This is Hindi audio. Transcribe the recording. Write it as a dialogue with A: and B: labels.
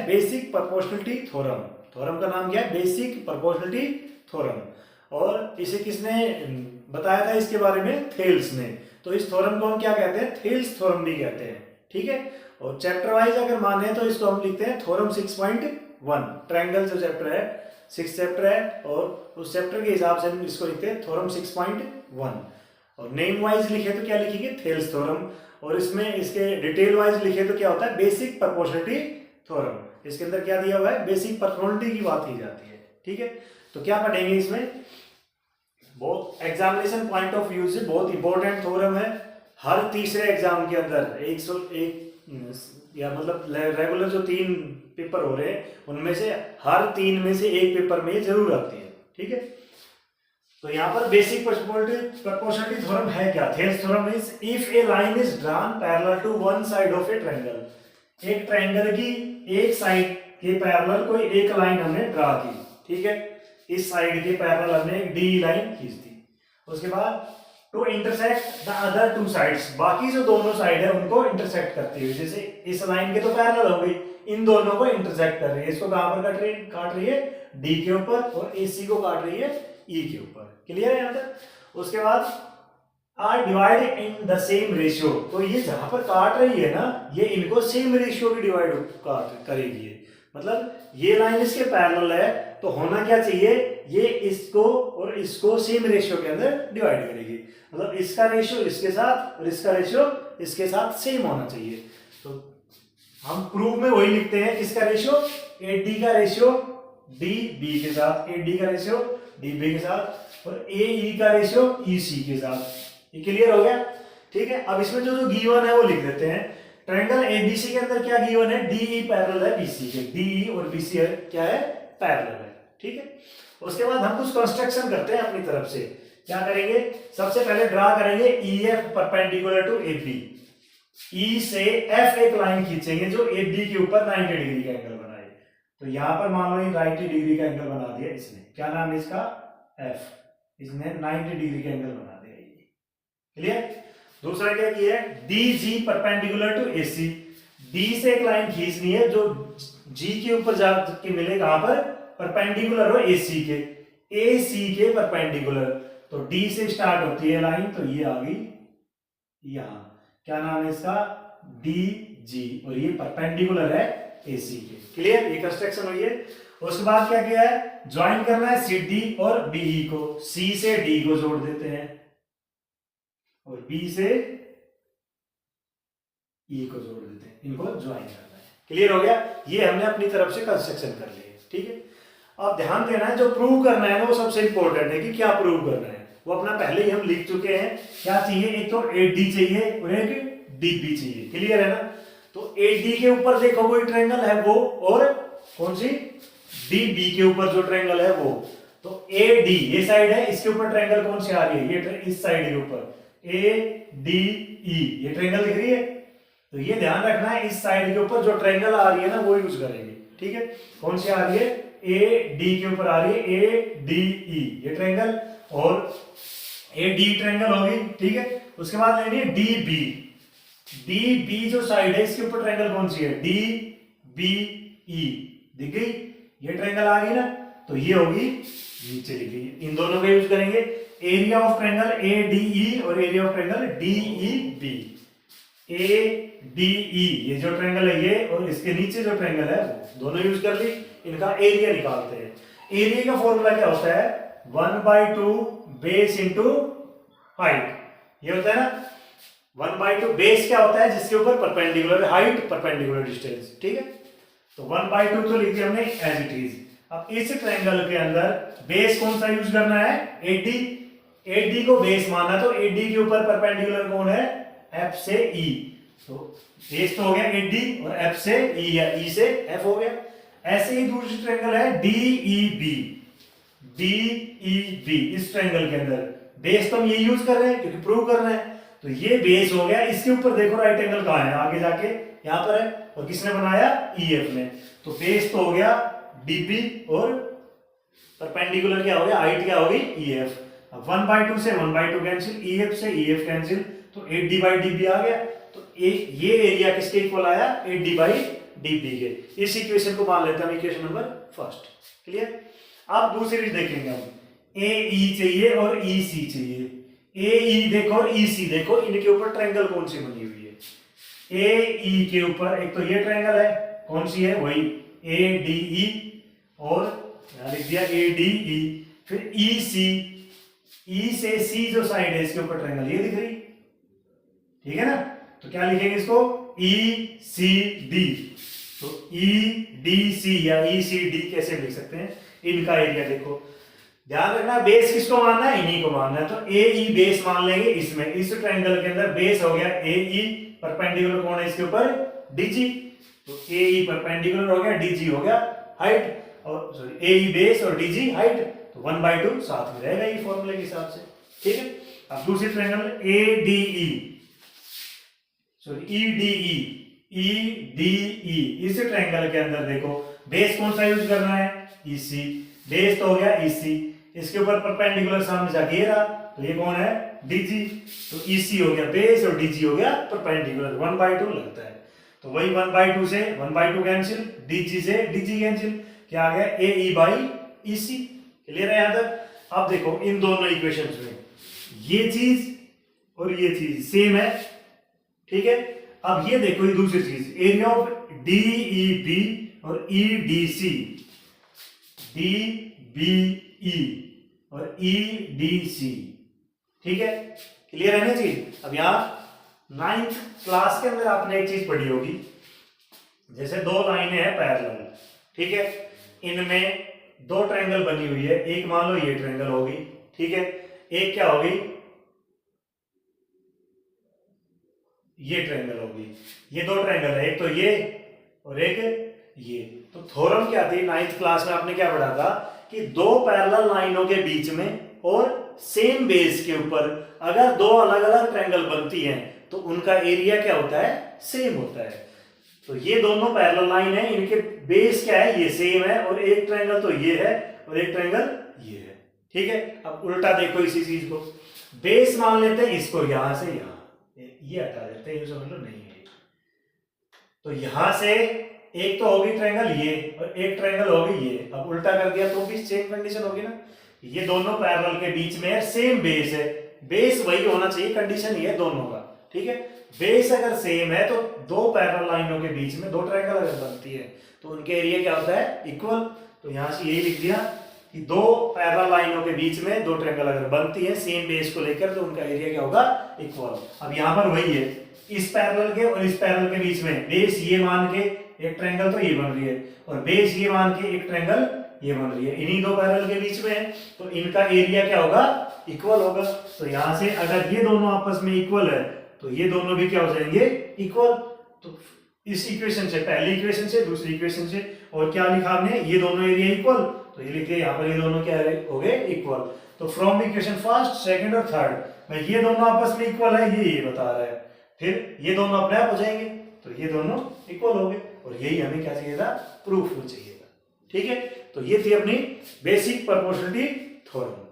A: है बेसिक प्रोपोर्शनलिटी थ्योरम। थ्योरम का नाम क्या है? Basic proportionality theorem. और इसे किसने बताया था इसके बारे में? थेल्स ने। तो इस थ्योरम को हम क्या कहते हैं? थेल्स थ्योरम भी कहते हैं। ठीक है। और चैप्टर वाइज अगर माने तो इसको हम लिखते हैं थ्योरम 6.1। ट्रायंगल जो चैप्टर है 6 चैप्टर है और उस चैप्टर के हिसाब से हम इसको लिखते हैं थ्योरम 6.1। और नेम वाइज लिखे तो क्या लिखेंगे? Thales theorem. और इसमें इसके डिटेल वाइज लिखे तो क्या होता है? Basic proportionality theorem. इसके अंदर क्या दिया हुआ है? बेसिक प्रोपोर्शनलिटी की बात की जाती है। ठीक है। तो क्या पढ़ेंगे इसमें? बहुत एग्जामिनेशन पॉइंट ऑफ व्यू से बहुत इंपॉर्टेंट थ्योरम है। हर तीसरे एग्जाम के अंदर 101 या मतलब रेगुलर जो 3 पेपर हो रहे हैं उनमें से हर 3 में से एक पेपर में ये जरूर आती है। ठीक है। तो यहाँ पर बेसिक प्रोपोर्शनलिटी थ्योरम है क्या? Thales theorem is if a line is drawn parallel to one side of a triangle. एक ट्रायंगल की एक साइड के पैरेलल कोई एक लाइन हमने ड्रा की। ठीक है। इस साइड के पैरेलल हमने एक डी लाइन खींच दी। उसके बाद to intersect the other 2 sides, बाकी जो दोनों साइड है उनको इंटरसेक्ट करती हुई, जैसे इस लाइन के तो पैरेलल हो गई, इन दोनों को इंटरसेक्ट कर रही है। इसको कहां पर काट रही है? डी के ऊपर, और एसी को काट रही है ई के ऊपर। क्लियर है यहां तक? उसके बाद are divide in the same ratio. तो ये जहां पर काट रही है ना, ये इनको सेम रेशियो की डिवाइड करेगी। मतलब ये लाइन इसके पैरेलल है तो होना क्या चाहिए? ये इसको और इसको सेम रेशियो के अंदर डिवाइड करेगी। मतलब इसका रेशियो इसके साथ और इसका रेशियो इसके साथ सेम होना चाहिए। तो हम प्रूफ में वही लिखते हैं, किसका रेशियो? ए डी का रेशियो डी बी के साथ, ए डी का रेशियो डी बी के साथ, और ए ई का रेशियो ई सी के साथ। ये क्लियर हो गया? ठीक है। अब इसमें जो गिवन है वो लिख देते हैं। ट्रायंगल एबीसी के अंदर क्या गिवन है? डीई पैरेलल है बीसी के। डीई और बीसी है क्या है? पैरेलल है। ठीक है। उसके बाद हम कुछ कंस्ट्रक्शन करते हैं अपनी तरफ से। क्या करेंगे? सबसे पहले ड्रा करेंगे EF perpendicular to AB। E से F एक लाइन खींचेंगे जो AB के ऊपर 90 डिग्री का एंगल बनाए। तो यहां पर मान लो 90 डिग्री का एंगल बना दिया इसने। क्या नाम है इसका? F। इसने 90 डिग्री का एंगल बना दिया। क्लियर? दूसरा क्या किया है? DG perpendicular to AC। D से एक लाइन खींचनी है जो G के ऊपर जाके मिले, कहां पर? परपेंडिकुलर हो AC के, AC के परपेंडिकुलर। तो D से स्टार्ट होती है लाइन, तो ये आ गई यहां। क्या नाम है इसका? DG, और ये परपेंडिकुलर है AC के। क्लियर? ये कंस्ट्रक्शन हुई है। उसके बाद क्या किया है? ज्वाइन करना है CD और DE को। C से D को जोड़ देते हैं और B से E को जोड़ देते हैं। इनको ज्वाइन करना है। क्लियर हो गया? ये हमने अपनी तरफ से कंस्ट्रक्शन कर लिया। ठीक है। अब ध्यान देना है, जो प्रूव करना है ना वो सबसे इंपॉर्टेंट है कि क्या प्रूव करना है। वो अपना पहले ही हम लिख चुके हैं। क्या चाहिए? एक तो AD चाहिए और एक DB चाहिए। क्लियर है ना? तो AD के ऊपर देखो कोई ट्रायंगल है वो, और कौन सी? DB के ऊपर जो ट्रायंगल है वो। तो AD ये साइड है, इसके ऊपर ट्रायंगल कौन सी आ रही है? ये इस साइड के ऊपर ADE ये ट्रायंगल दिख रही है। तो ये ध्यान रखना है, इस साइड के ऊपर जो ट्रायंगल आ रही है ना वो यूज करेंगे। ठीक है। कौन सी आ रही है? AD के ऊपर आ रही है ADE ये ट्रायंगल, और AD ट्रायंगल होगी। ठीक है। उसके बाद लेंगे DB। DB जो साइड है इसके ऊपर ट्रायंगल कौन सी है? DBE दिख गई? ये ट्रायंगल आ गई ना, तो ये होगी नीचे लिखी। इन दोनों का यूज करेंगे। एरिया ऑफ ट्रायंगल ADE और area of triangle DEB। ADE ये जो ट्रायंगल है ये, और इसके नीचे जो ट्रायंगल है वो, दोनों यूज कर ली। इनका एरिया निकालते हैं। एरिया का फॉर्मूला क्या होता है? 1/2 बेस इंटू हाइट। ये होता है ना 1/2। बेस क्या होता है? जिसके ऊपर परपेंडिकुलर हाइट, परपेंडिकुलर डिस्टेंस। ठीक है। तो 1/2 तो लिख दिया हमने एज इट इज। अब इस ट्रायंगल के अंदर बेस कौन सा यूज करना है? AD। AD को बेस माना तो AD के ऊपर परपेंडिकुलर कौन है? F से E। तो बेस तो हो गया AD और F से E या E से F हो गया। ऐसे ही दूसरी ट्रायंगल है DEB। DEB इस ट्रायंगल के अंदर बेस तो हम ये यूज कर रहे हैं क्योंकि प्रूव करना है। तो ये बेस हो गया। इसके ऊपर देखो राइट एंगल कहां है? आगे जाके यहां पर है, और किसने बनाया? EF ने। तो बेस तो हो गया DB और परपेंडिकुलर क्या हो गया? हाइट क्या होगी? EF। अब 1/2 से 1/2 कैंसिल, EF से EF कैंसिल, तो AD/DB आ गया। तो ये एरिया किसके इक्वल आया? AD/DB डीबी के। इस इक्वेशन को मान लेते हैं हम इक्वेशन नंबर फर्स्ट। क्लियर। अब दूसरी देखेंगे हम, ए ई चाहिए और ई सी चाहिए। ए ई देखो और ई सी देखो, इनके ऊपर ट्रायंगल कौन सी बनी हुई है। ए ई के ऊपर एक तो ये ट्रायंगल है, कौन सी है, वही ए डी ई, और यहां लिख दिया ए डी ई। फिर ई सी, ई से सी जो साइड है इसके ऊपर ट्रायंगल ये दिख रही, ठीक है ना। तो क्या लिखेंगे इसको, ई सी डी। तो ई डी सी या ई सी डी कैसे लिख सकते हैं, इनका एरिया देखो। ध्यान रखना बेस किसको मानना है, इन्हीं को मानना है। तो ए ई बेस मान लेंगे इसमें, इस ट्रायंगल के अंदर बेस हो गया ए ई, परपेंडिकुलर कौन है इसके ऊपर, डीजी। तो ए ई परपेंडिकुलर हो गया, डीजी हो गया हाइट, और सॉरी ए ई बेस और डीजी हाइट, तो 1/2 साथ में रहेगा ये फॉर्मूले के हिसाब से, ठीक है। अब दूसरी triangle A D E, sorry E D E, E D E, इस ट्रायंगल के अंदर देखो बेस कौन सा यूज करना है, ई सी। बेस तो हो गया ई सी, इसके ऊपर परपेंडिकुलर सामने जाके ये रहा, तो ये कौन है, डीजी। तो ई सी हो गया बेस और डीजी हो गया परपेंडिकुलर, 1/2 लगता है। तो वही 1/2 से 1/2 कैंसिल, डीजी से डीजी कैंसिल, क्या आ गया, ए ई बाई ई सी। क्लियर है यहां तक। अब देखो इन दोनों इक्वेशंस में ये चीज और ये चीज सेम है, ठीक है। अब ये देखो ये दूसरी चीज, area of D E B और E D C, D B E और ई डी सी, ठीक है। क्लियर है ना चीज। अब यहां 9th क्लास के अंदर आपने एक चीज पढ़ी होगी, जैसे दो लाइनें हैं पैरेलल, ठीक है, इनमें दो ट्रायंगल बनी हुई है, एक मान लो ये ट्रायंगल होगी, ठीक है, एक क्या होगी, ये ट्रायंगल होगी। ये दो ट्रायंगल है, एक तो ये और एक ये। तो थ्योरम क्या थी 9th क्लास में आपने क्या पढ़ा था कि दो पैरेलल लाइनों के बीच में और सेम बेस के ऊपर अगर दो अलग अलग ट्रायंगल बनती हैं तो उनका एरिया क्या होता है, सेम होता है। तो ये दोनों पैरेलल लाइन है, इनके बेस क्या है, ये सेम है, और एक ट्रायंगल तो ये है और एक ट्रायंगल ये है, ठीक है। अब उल्टा देखो इसी चीज को, बेस मान लेते हैं इसको यहां से यहां, ये हटा देते हैं, समझ लो नहीं है। तो यहां से एक तो होगी ट्रायंगल ये और एक ट्रायंगल होगी ये। अब उल्टा कर दिया तो भी सेम कंडीशन होगी ना, ये दोनों पैरेलल के बीच में सेम बेस है, बेस वही होना चाहिए, कंडीशन ये है दोनों का, ठीक है। बेस अगर सेम है तो दो पैरेलल लाइनों के बीच में दो ट्रायंगल अगर बनती है तो उनके एरिया क्या होता है, इक्वल। तो यहां से यही लिख दिया कि दो पैरेलल लाइनों के बीच में दो ट्रायंगल अगर बनती है सेम बेस को लेकर तो उनका एरिया क्या होगा, इक्वल। अब यहां पर वही है, इस पैरेलल के और इस पैरेलल के बीच में बेस ये मान के एक ट्रायंगल तो ये बन रही है और बेस ये मान के एक ट्रायंगल ये बन रही है, इन्हीं दो पैरेलल के बीच में है, तो इनका एरिया क्या होगा, इक्वल होगा। तो यहां से अगर ये दोनों आपस में इक्वल है तो ये दोनों भी क्या हो जाएंगे, इक्वल। तो इस इक्वेशन से, पहली इक्वेशन से दूसरी इक्वेशन से, और क्या लिखा हमने, ये दोनों एरिया इक्वल, तो ये लिखे यहाँ पर ये दोनों क्या हो गए, इक्वल। तो फ्रॉम इक्वेशन फर्स्ट, सेकंड और थर्ड में ये दोनों आपस में इक्वल है, ये बता रहा है। फिर ये दोनों अपने आप हो जाएंगे, तो ये दोनों इक्वल हो गए, और यही हमें क्या चाहिए था, प्रूफ चाहिए था, ठीक है। तो ये थी अपनी बेसिक प्रोपोर्शनलिटी थ्योरम।